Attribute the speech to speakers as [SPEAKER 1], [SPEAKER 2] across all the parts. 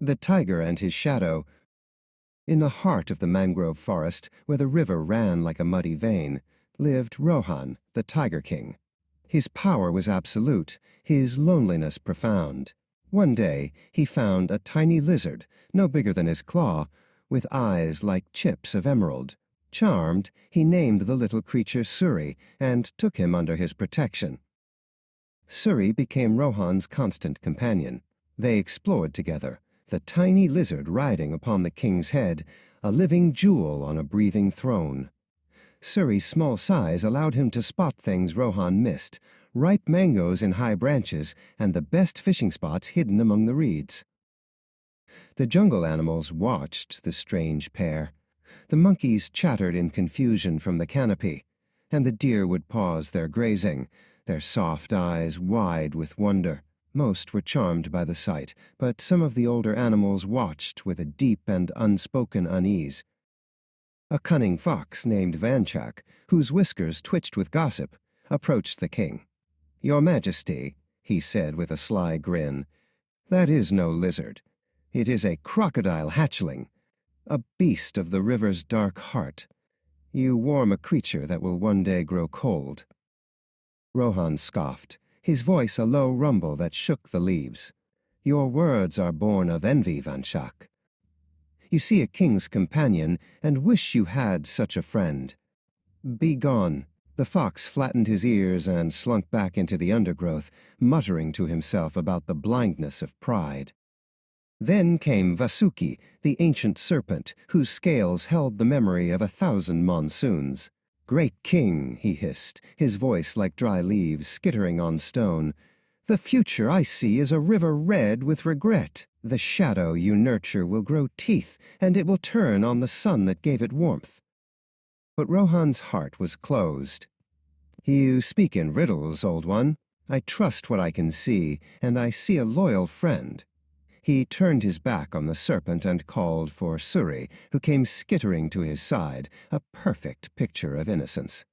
[SPEAKER 1] The tiger and his shadow. In the heart of the mangrove forest, where the river ran like a muddy vein, lived Rohan, the Tiger King. His power was absolute, his loneliness profound. One day, he found a tiny lizard, no bigger than his claw, with eyes like chips of emerald. Charmed, he named the little creature Suri and took him under his protection. Suri became Rohan's constant companion. They explored together, the tiny lizard riding upon the king's head, a living jewel on a breathing throne. Suri's small size allowed him to spot things Rohan missed, ripe mangoes in high branches and the best fishing spots hidden among the reeds. The jungle animals watched the strange pair. The monkeys chattered in confusion from the canopy, and the deer would pause their grazing, their soft eyes wide with wonder. Most were charmed by the sight, but some of the older animals watched with a deep and unspoken unease. A cunning fox named Vanchak, whose whiskers twitched with gossip, approached the king. "Your Majesty," he said with a sly grin, "that is no lizard. It is a crocodile hatchling, a beast of the river's dark heart. You warm a creature that will one day grow cold." Rohan scoffed, his voice a low rumble that shook the leaves. "Your words are born of envy, Vanchak. You see a king's companion and wish you had such a friend. Be gone." The fox flattened his ears and slunk back into the undergrowth, muttering to himself about the blindness of pride. Then came Vasuki, the ancient serpent, whose scales held the memory of 1,000 monsoons. "Great king," he hissed, his voice like dry leaves skittering on stone, "the future I see is a river red with regret. The shadow you nurture will grow teeth, and it will turn on the sun that gave it warmth." But Rohan's heart was closed. "You speak in riddles, old one. I trust what I can see, and I see a loyal friend." He turned his back on the serpent and called for Suri, who came skittering to his side, a perfect picture of innocence.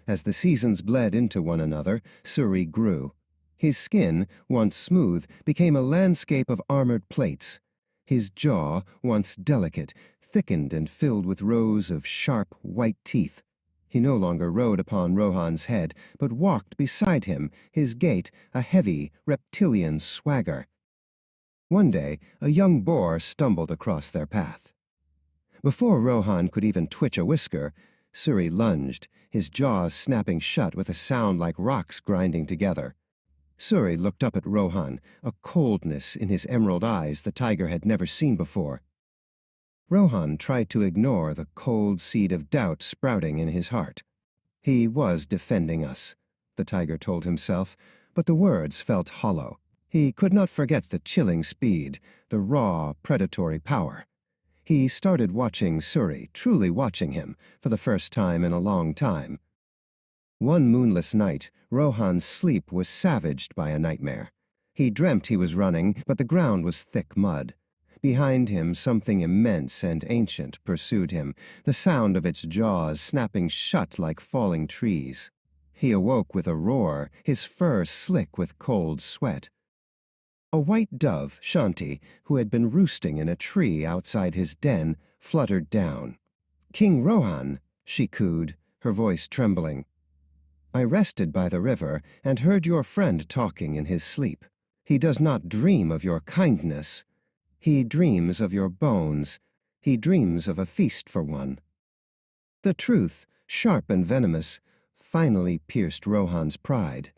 [SPEAKER 1] As the seasons bled into one another, Suri grew. His skin, once smooth, became a landscape of armored plates. His jaw, once delicate, thickened and filled with rows of sharp, white teeth. He no longer rode upon Rohan's head, but walked beside him, his gait a heavy, reptilian swagger. One day, a young boar stumbled across their path. Before Rohan could even twitch a whisker, Suri lunged, his jaws snapping shut with a sound like rocks grinding together. Suri looked up at Rohan, a coldness in his emerald eyes the tiger had never seen before. Rohan tried to ignore the cold seed of doubt sprouting in his heart. "He was defending us," the tiger told himself, but the words felt hollow. He could not forget the chilling speed, the raw, predatory power. He started watching Suri, truly watching him, for the first time in a long time. One moonless night, Rohan's sleep was savaged by a nightmare. He dreamt he was running, but the ground was thick mud. Behind him, something immense and ancient pursued him, the sound of its jaws snapping shut like falling trees. He awoke with a roar, his fur slick with cold sweat. A white dove, Shanti, who had been roosting in a tree outside his den, fluttered down. "King Rohan," she cooed, her voice trembling. "I rested by the river and heard your friend talking in his sleep. He does not dream of your kindness. He dreams of your bones. He dreams of a feast for one." The truth, sharp and venomous, finally pierced Rohan's pride.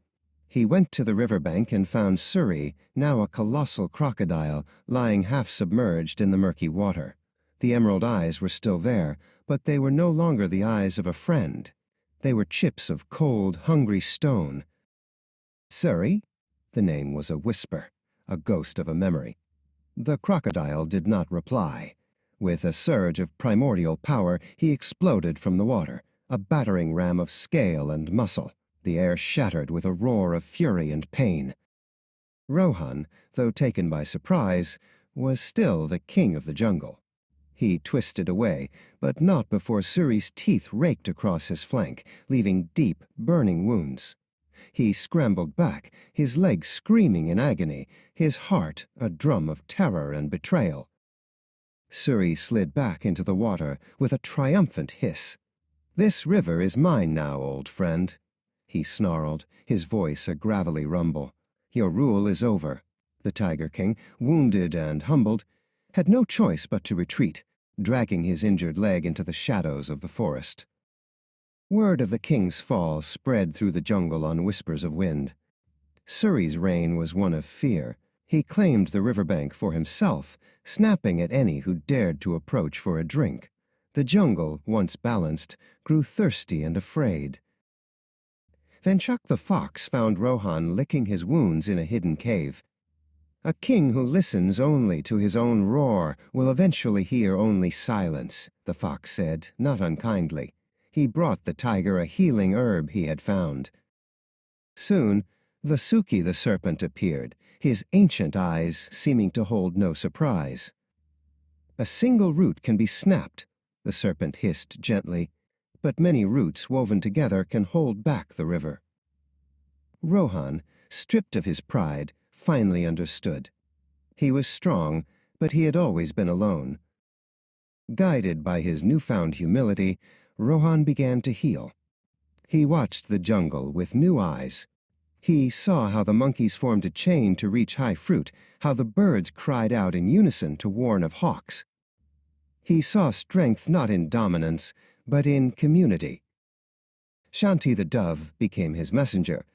[SPEAKER 1] He went to the riverbank and found Suri, now a colossal crocodile, lying half-submerged in the murky water. The emerald eyes were still there, but they were no longer the eyes of a friend. They were chips of cold, hungry stone. "Suri?" The name was a whisper, a ghost of a memory. The crocodile did not reply. With a surge of primordial power, he exploded from the water, a battering ram of scale and muscle. The air shattered with a roar of fury and pain. Rohan, though taken by surprise, was still the king of the jungle. He twisted away, but not before Suri's teeth raked across his flank, leaving deep, burning wounds. He scrambled back, his legs screaming in agony, his heart a drum of terror and betrayal. Suri slid back into the water with a triumphant hiss. "This river is mine now, old friend," he snarled, his voice a gravelly rumble. "Your rule is over." The Tiger King, wounded and humbled, had no choice but to retreat, dragging his injured leg into the shadows of the forest. Word of the king's fall spread through the jungle on whispers of wind. Suri's reign was one of fear. He claimed the riverbank for himself, snapping at any who dared to approach for a drink. The jungle, once balanced, grew thirsty and afraid. Vanchuk the fox found Rohan licking his wounds in a hidden cave. "A king who listens only to his own roar will eventually hear only silence," the fox said, not unkindly. He brought the tiger a healing herb he had found. Soon, Vasuki the serpent appeared, his ancient eyes seeming to hold no surprise. "A single root can be snapped," the serpent hissed gently, "but many roots woven together can hold back the river." Rohan, stripped of his pride, finally understood. He was strong, but he had always been alone. Guided by his newfound humility, Rohan began to heal. He watched the jungle with new eyes. He saw how the monkeys formed a chain to reach high fruit, how the birds cried out in unison to warn of hawks. He saw strength not in dominance, but in community. Shanti the dove became his messenger.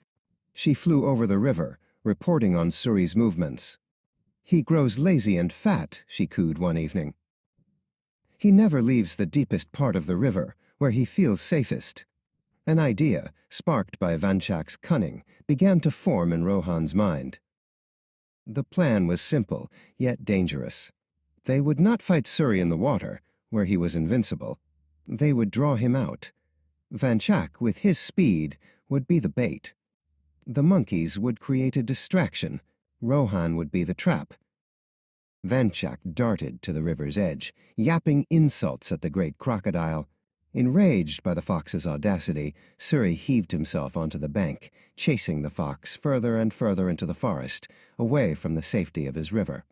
[SPEAKER 1] She flew over the river, reporting on Suri's movements. "He grows lazy and fat," she cooed one evening. "He never leaves the deepest part of the river, where he feels safest." An idea, sparked by Vanchak's cunning, began to form in Rohan's mind. The plan was simple, yet dangerous. They would not fight Suri in the water, where he was invincible. They would draw him out. Vanchak, with his speed, would be the bait. The monkeys would create a distraction. Rohan would be the trap. Vanchak darted to the river's edge, yapping insults at the great crocodile. Enraged by the fox's audacity, Suri heaved himself onto the bank, chasing the fox further and further into the forest, away from the safety of his river.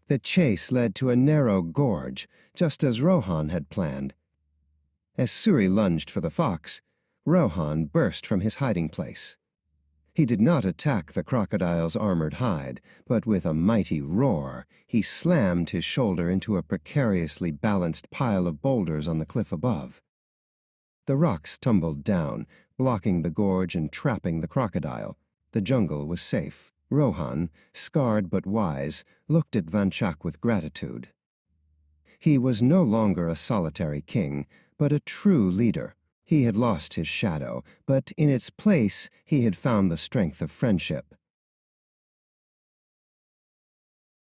[SPEAKER 1] The chase led to a narrow gorge, just as Rohan had planned. As Suri lunged for the fox, Rohan burst from his hiding place. He did not attack the crocodile's armored hide, but with a mighty roar, he slammed his shoulder into a precariously balanced pile of boulders on the cliff above. The rocks tumbled down, blocking the gorge and trapping the crocodile. The jungle was safe. Rohan, scarred but wise, looked at Vanchak with gratitude. He was no longer a solitary king, but a true leader. He had lost his shadow, but in its place he had found the strength of friendship.